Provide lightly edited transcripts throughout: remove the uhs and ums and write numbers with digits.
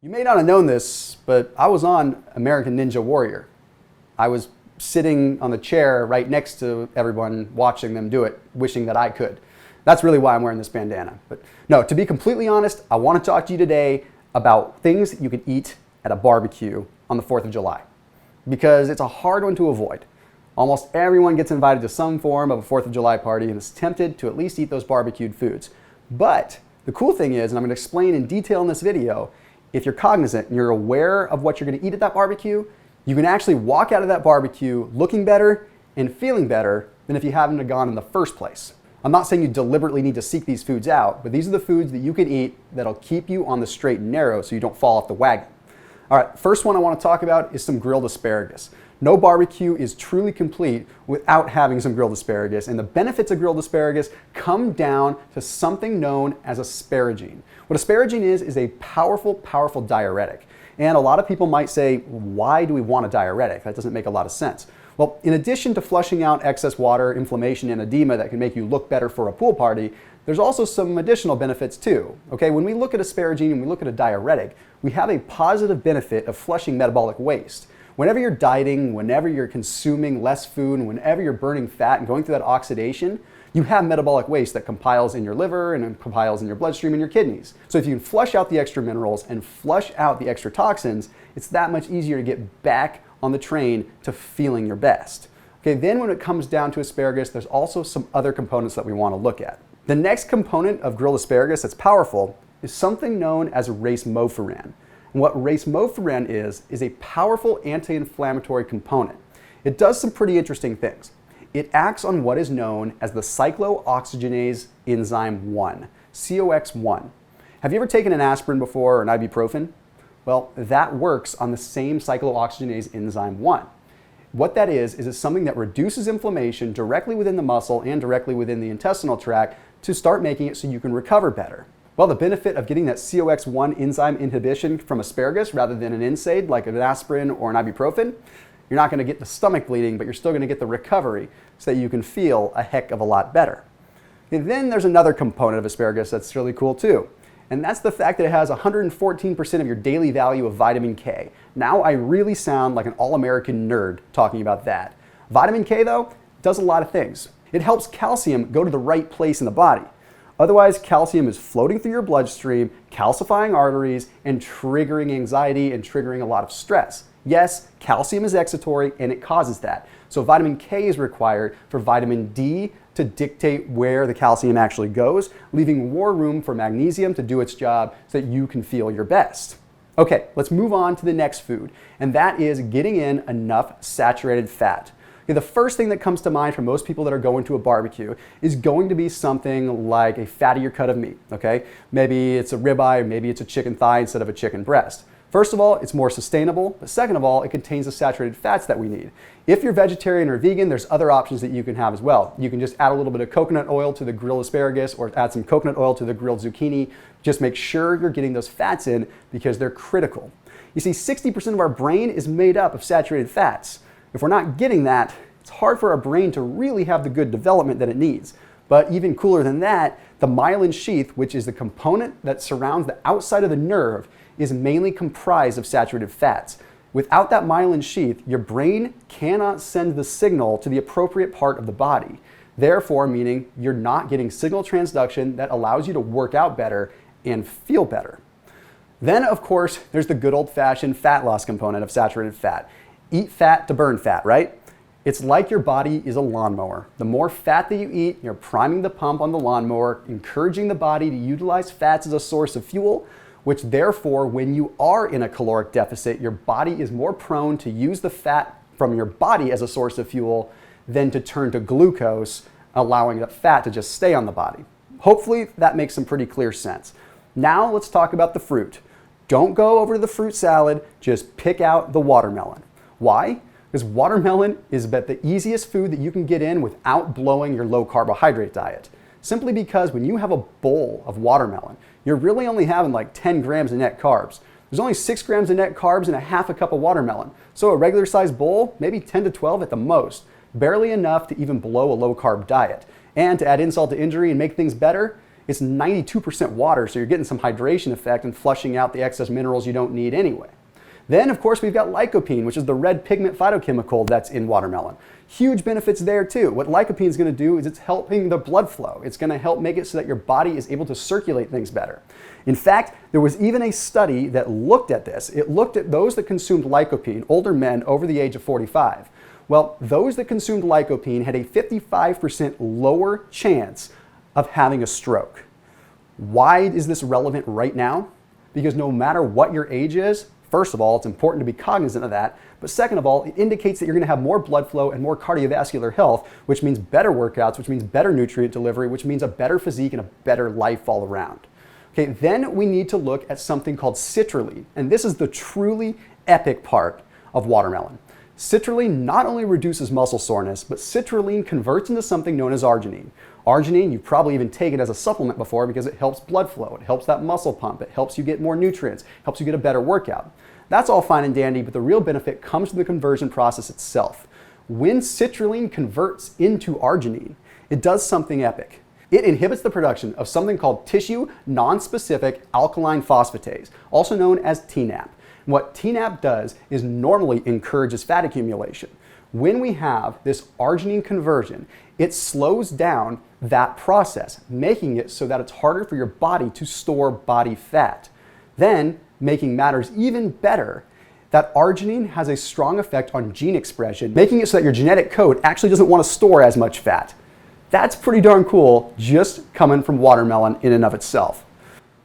You may not have known this, but I was on American Ninja Warrior. I was sitting on the chair right next to everyone, watching them do it, wishing that I could. That's really why I'm wearing this bandana. But no, to be completely honest, I want to talk to you today about things that you can eat at a barbecue on the 4th of July, because it's a hard one to avoid. Almost everyone gets invited to some form of a 4th of July party and is tempted to at least eat those barbecued foods. But the cool thing is, and I'm going to explain in detail in this video, if you're cognizant and you're aware of what you're going to eat at that barbecue, you can actually walk out of that barbecue looking better and feeling better than if you hadn't have gone in the first place. I'm not saying you deliberately need to seek these foods out, but these are the foods that you can eat that'll keep you on the straight and narrow so you don't fall off the wagon. All right, first one I want to talk about is some grilled asparagus. No barbecue is truly complete without having some grilled asparagus, and the benefits of grilled asparagus come down to something known as asparagine. What asparagine is a powerful, powerful diuretic. And a lot of people might say, why do we want a diuretic? That doesn't make a lot of sense. Well, in addition to flushing out excess water, inflammation, and edema that can make you look better for a pool party, there's also some additional benefits too. Okay, when we look at asparagine and we look at a diuretic, we have a positive benefit of flushing metabolic waste. Whenever you're dieting, whenever you're consuming less food, and whenever you're burning fat and going through that oxidation, you have metabolic waste that compiles in your liver and compiles in your bloodstream and your kidneys. So if you can flush out the extra minerals and flush out the extra toxins, it's that much easier to get back on the train to feeling your best. Okay, then when it comes down to asparagus, there's also some other components that we want to look at. The next component of grilled asparagus that's powerful is something known as racemophorin. And what racemophorin is a powerful anti-inflammatory component. It does some pretty interesting things. It acts on what is known as the cyclooxygenase enzyme 1, COX1. Have you ever taken an aspirin before or an ibuprofen? Well, that works on the same cyclooxygenase enzyme 1. What that is it's something that reduces inflammation directly within the muscle and directly within the intestinal tract to start making it so you can recover better. Well, the benefit of getting that COX1 enzyme inhibition from asparagus rather than an NSAID like an aspirin or an ibuprofen, you're not going to get the stomach bleeding, but you're still going to get the recovery so that you can feel a heck of a lot better. And then there's another component of asparagus that's really cool too, and that's the fact that it has 114% of your daily value of vitamin K. Now I really sound like an all-American nerd talking about that. Vitamin K, though, does a lot of things. It helps calcium go to the right place in the body. Otherwise, calcium is floating through your bloodstream, calcifying arteries, and triggering anxiety and triggering a lot of stress. Yes, calcium is excitatory and it causes that. So vitamin K is required for vitamin D to dictate where the calcium actually goes, leaving more room for magnesium to do its job so that you can feel your best. Okay, let's move on to the next food, and that is getting in enough saturated fat. Okay, the first thing that comes to mind for most people that are going to a barbecue is going to be something like a fattier cut of meat, okay? Maybe it's a ribeye, maybe it's a chicken thigh instead of a chicken breast. First of all, it's more sustainable, but second of all, it contains the saturated fats that we need. If you're vegetarian or vegan, there's other options that you can have as well. You can just add a little bit of coconut oil to the grilled asparagus or add some coconut oil to the grilled zucchini. Just make sure you're getting those fats in because they're critical. You see, 60% of our brain is made up of saturated fats. If we're not getting that, it's hard for our brain to really have the good development that it needs. But even cooler than that, the myelin sheath, which is the component that surrounds the outside of the nerve, is mainly comprised of saturated fats. Without that myelin sheath, your brain cannot send the signal to the appropriate part of the body. Therefore, meaning you're not getting signal transduction that allows you to work out better and feel better. Then, of course, there's the good old-fashioned fat loss component of saturated fat. Eat fat to burn fat, right? It's like your body is a lawnmower. The more fat that you eat, you're priming the pump on the lawnmower, encouraging the body to utilize fats as a source of fuel, which therefore, when you are in a caloric deficit, your body is more prone to use the fat from your body as a source of fuel than to turn to glucose, allowing that fat to just stay on the body. Hopefully that makes some pretty clear sense. Now let's talk about the fruit. Don't go over to the fruit salad, just pick out the watermelon. Why? Because watermelon is about the easiest food that you can get in without blowing your low carbohydrate diet. Simply because when you have a bowl of watermelon, you're really only having like 10 grams of net carbs. There's only 6 grams of net carbs in a half a cup of watermelon. So a regular sized bowl, maybe 10 to 12 at the most. Barely enough to even blow a low carb diet. And to add insult to injury and make things better, It's 92% water, so you're getting some hydration effect and flushing out the excess minerals you don't need anyway. Then, of course, we've got lycopene, which is the red pigment phytochemical that's in watermelon. Huge benefits there too. What lycopene is going to do is it's helping the blood flow. It's going to help make it so that your body is able to circulate things better. In fact, there was even a study that looked at this. It looked at those that consumed lycopene, older men over the age of 45. Well, those that consumed lycopene had a 55% lower chance of having a stroke. Why is this relevant right now? Because no matter what your age is, first of all, it's important to be cognizant of that, but second of all, it indicates that you're going to have more blood flow and more cardiovascular health, which means better workouts, which means better nutrient delivery, which means a better physique and a better life all around. Okay, then we need to look at something called citrulline, and this is the truly epic part of watermelon. Citrulline not only reduces muscle soreness, but citrulline converts into something known as arginine. Arginine, you've probably even taken as a supplement before because it helps blood flow, it helps that muscle pump, it helps you get more nutrients, helps you get a better workout. That's all fine and dandy, but the real benefit comes from the conversion process itself. When citrulline converts into arginine, it does something epic. It inhibits the production of something called tissue non-specific alkaline phosphatase, also known as TNAP. And what TNAP does is normally encourages fat accumulation. When we have this arginine conversion, it slows down that process, making it so that it's harder for your body to store body fat. Then, making matters even better, that arginine has a strong effect on gene expression, making it so that your genetic code actually doesn't want to store as much fat. That's pretty darn cool, just coming from watermelon in and of itself.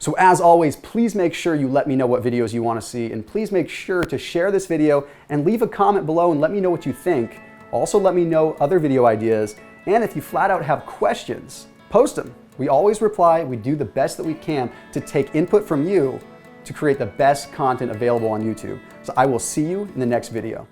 So as always, please make sure you let me know what videos you want to see, and please make sure to share this video and leave a comment below and let me know what you think. Also let me know other video ideas, and if you flat out have questions, post them. We always reply. We do the best that we can to take input from you to create the best content available on YouTube. So I will see you in the next video.